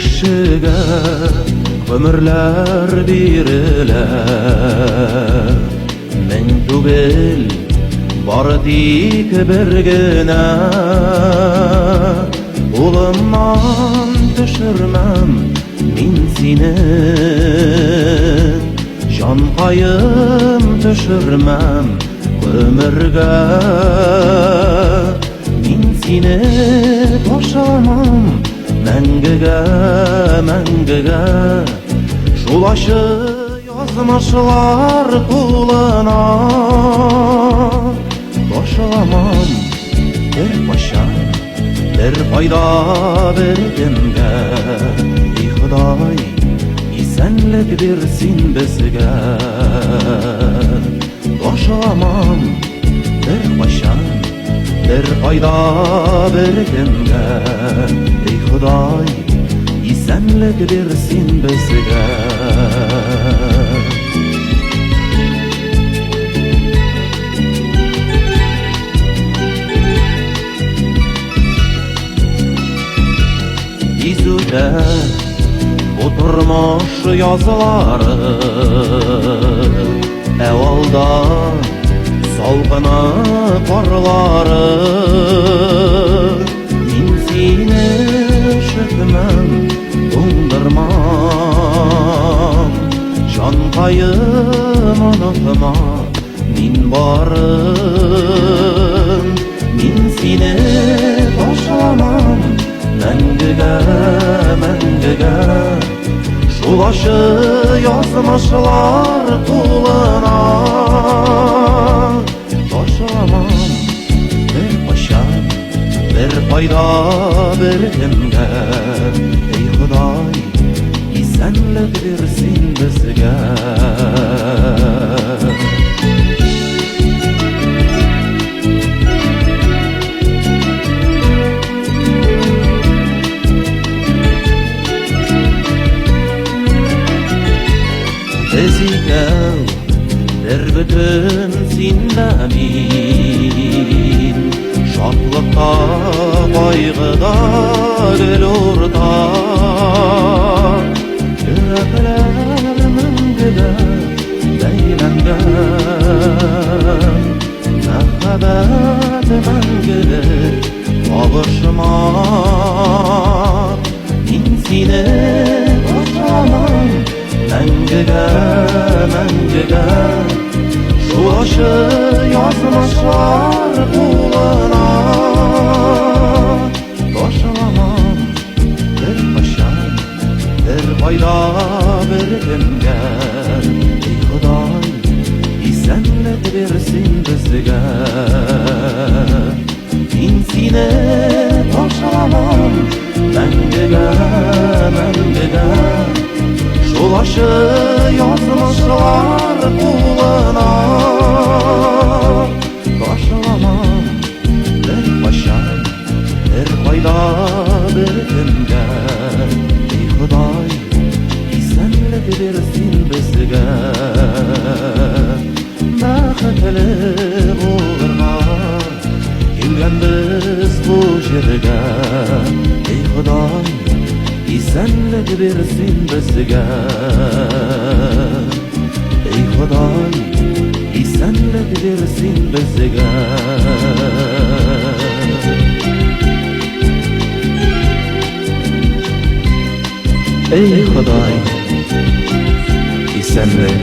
Kişiga ömürler biriler Men tugel bar dik birgina Ulumdan düşürmem min seni Can payım düşürmem ömürge Min seni taşamam Мәңгіге, мәңгіге Шулашы язмышлар кулына Ташламам бір пашан, бір пайда бір кемге И Худай, исәнлек берсин безгә Ташламам бір пашан, bir пайда bir кемге Ey Худай, исәнлек берсин безгә Изүдә утырмаш язлары Әвалда салкына карлары Мин сине шөкмәм, туңдырмам Җанкаем онытма, мин барым Мин сине ташламам, мәңгегә, мәңгегә Шулашы язмышлар кулына Ташламам bir пашан, bir пайда bir кемге Ey Худай, исәнлек берсин безгә Biz икәү бер бөтен синдә мин Шатлыкта, кайгыда гел уртак Йөрәкләр мәңгегә бәйләнгән Мәхәббәт мәңгелек кавышмак Мин сине ташламам Мәңгегә, мәңгегә Шулашы язмышлар кулына Ташламам bir пашан, bir пайда bir кемге Ей Худай, исәнлек берсин безгә Мин сине ташламам Мәңгегә, мәңгегә Шулашы язмышлар кулына Ташламам bir пашан, bir пайда bir кемге Ей Худай, исәнлек берсин безгә Бәхетле булырга килгәнбез бу җиргә Ей Худай, исәнлек берсин безгә Ей Худай, исәнлек берсин безгә Ey Худай, исәнлек